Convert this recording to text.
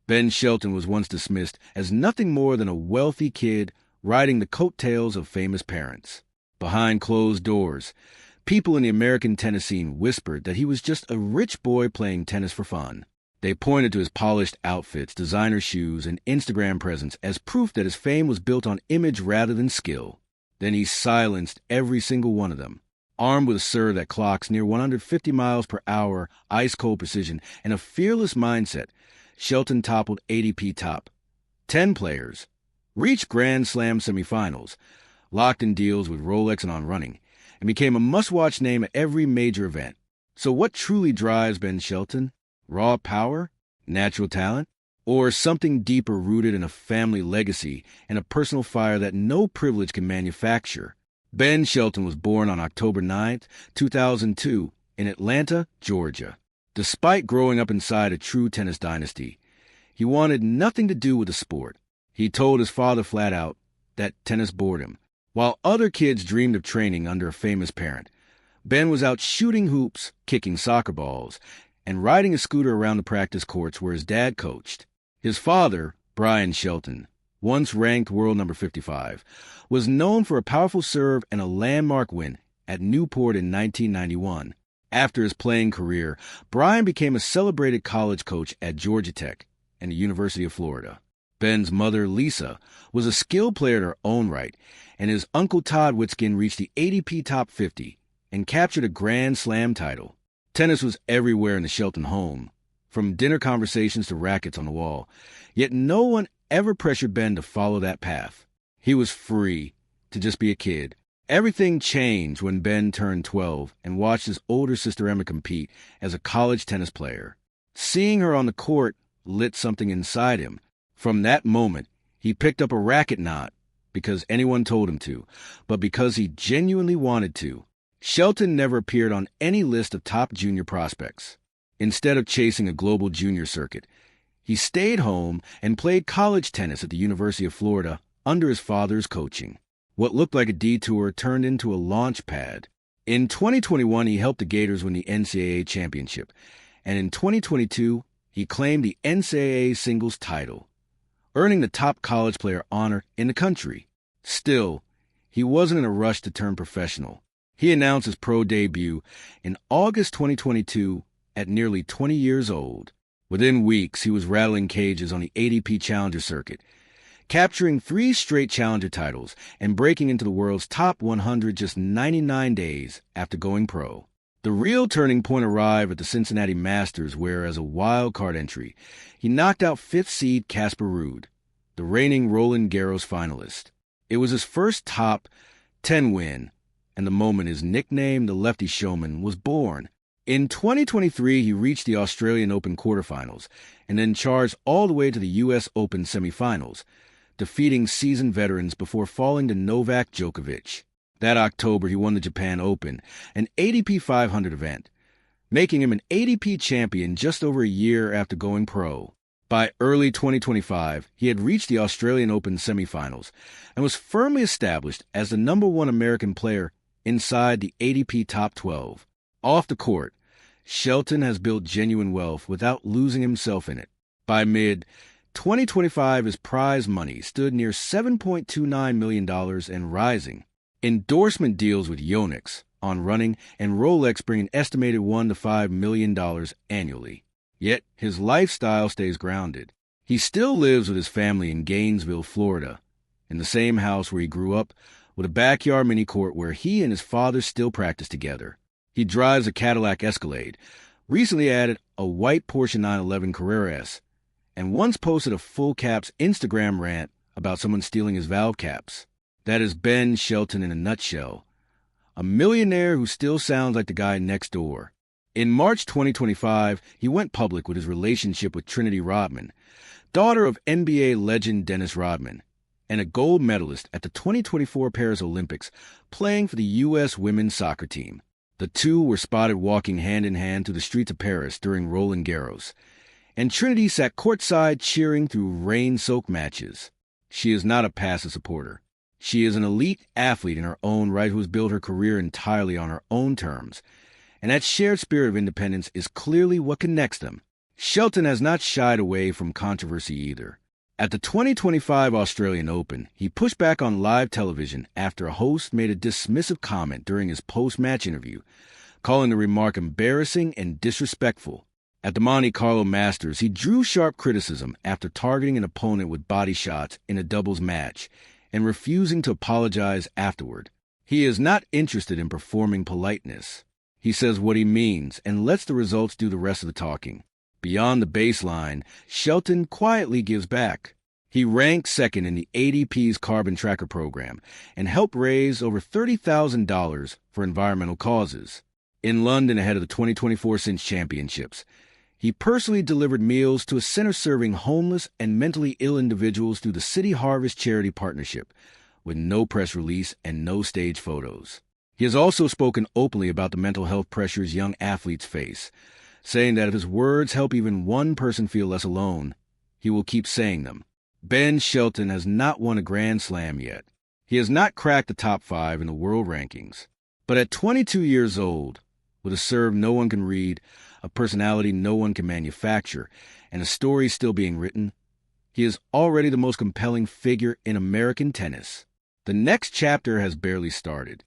Ben Shelton was once dismissed as nothing more than a wealthy kid riding the coattails of famous parents. Behind closed doors, people in the American tennis scene whispered that he was just a rich boy playing tennis for fun. They pointed to his polished outfits, designer shoes, and Instagram presence as proof that his fame was built on image rather than skill. Then he silenced every single one of them. Armed with a serve that clocks near 150 miles per hour, ice-cold precision, and a fearless mindset, Shelton toppled ADP top 10 players, reached Grand Slam semifinals, locked in deals with Rolex and On Running, and became a must-watch name at every major event. So what truly drives Ben Shelton? Raw power? Natural talent? Or something deeper rooted in a family legacy and a personal fire that no privilege can manufacture? Ben Shelton was born on October 9, 2002, in Atlanta, Georgia. Despite growing up inside a true tennis dynasty, he wanted nothing to do with the sport. He told his father flat out that tennis bored him. While other kids dreamed of training under a famous parent, Ben was out shooting hoops, kicking soccer balls, and riding a scooter around the practice courts where his dad coached. His father, Brian Shelton, once ranked world number 55, was known for a powerful serve and a landmark win at Newport in 1991. After his playing career, Brian became a celebrated college coach at Georgia Tech and the University of Florida. Ben's mother, Lisa, was a skilled player in her own right, and his uncle Todd Whitskin reached the ADP top 50 and captured a Grand Slam title. Tennis was everywhere in the Shelton home, from dinner conversations to rackets on the wall, yet no one ever pressured Ben to follow that path. He was free to just be a kid. Everything changed when Ben turned 12 and watched his older sister Emma compete as a college tennis player. Seeing her on the court lit something inside him. From that moment, he picked up a racket not because anyone told him to, but because he genuinely wanted to. Shelton never appeared on any list of top junior prospects. Instead of chasing a global junior circuit, he stayed home and played college tennis at the University of Florida under his father's coaching. What looked like a detour turned into a launch pad. In 2021, he helped the Gators win the NCAA championship, and in 2022, he claimed the NCAA singles title, earning the top college player honor in the country. Still, he wasn't in a rush to turn professional. He announced his pro debut in August 2022 at nearly 20 years old. Within weeks, he was rattling cages on the ADP Challenger circuit, capturing 3 straight Challenger titles and breaking into the world's top 100 just 99 days after going pro. The real turning point arrived at the Cincinnati Masters, where, as a wild card entry, he knocked out 5th seed Casper Ruud, the reigning Roland Garros finalist. It was his first top 10 win, and the moment his nickname, the Lefty Showman, was born. In 2023, he reached the Australian Open quarterfinals and then charged all the way to the U.S. Open semifinals, defeating seasoned veterans before falling to Novak Djokovic. That October, he won the Japan Open, an ADP 500 event, making him an ADP champion just over a year after going pro. By early 2025, he had reached the Australian Open semifinals and was firmly established as the number 1 American player inside the ADP top 12. Off the court, Shelton has built genuine wealth without losing himself in it. By mid-2025, his prize money stood near $7.29 million and rising. Endorsement deals with Yonex, On Running, and Rolex bring an estimated $1 to $5 million annually. Yet his lifestyle stays grounded. He still lives with his family in Gainesville, Florida, in the same house where he grew up, with a backyard mini-court where he and his father still practice together. He drives a Cadillac Escalade, recently added a white Porsche 911 Carrera S, and once posted a full caps Instagram rant about someone stealing his valve caps. That is Ben Shelton in a nutshell, a millionaire who still sounds like the guy next door. In March 2025, he went public with his relationship with Trinity Rodman, daughter of NBA legend Dennis Rodman, and a gold medalist at the 2024 Paris Olympics, playing for the U.S. women's soccer team. The two were spotted walking hand-in-hand through the streets of Paris during Roland Garros, and Trinity sat courtside cheering through rain-soaked matches. She is not a passive supporter. She is an elite athlete in her own right who has built her career entirely on her own terms, and that shared spirit of independence is clearly what connects them. Shelton has not shied away from controversy either. At the 2025 Australian Open, he pushed back on live television after a host made a dismissive comment during his post-match interview, calling the remark embarrassing and disrespectful. At the Monte Carlo Masters, he drew sharp criticism after targeting an opponent with body shots in a doubles match and refusing to apologize afterward. He is not interested in performing politeness. He says what he means and lets the results do the rest of the talking. Beyond the baseline, Shelton quietly gives back. He ranked second in the ADP's Carbon Tracker program and helped raise over $30,000 for environmental causes. In London ahead of the 2024 Cinch Championships, he personally delivered meals to a center serving homeless and mentally ill individuals through the City Harvest Charity Partnership, with no press release and no stage photos. He has also spoken openly about the mental health pressures young athletes face, saying that if his words help even one person feel less alone, he will keep saying them. Ben Shelton has not won a Grand Slam yet. He has not cracked the top 5 in the world rankings. But at 22 years old, with a serve no one can read, a personality no one can manufacture, and a story still being written, he is already the most compelling figure in American tennis. The next chapter has barely started.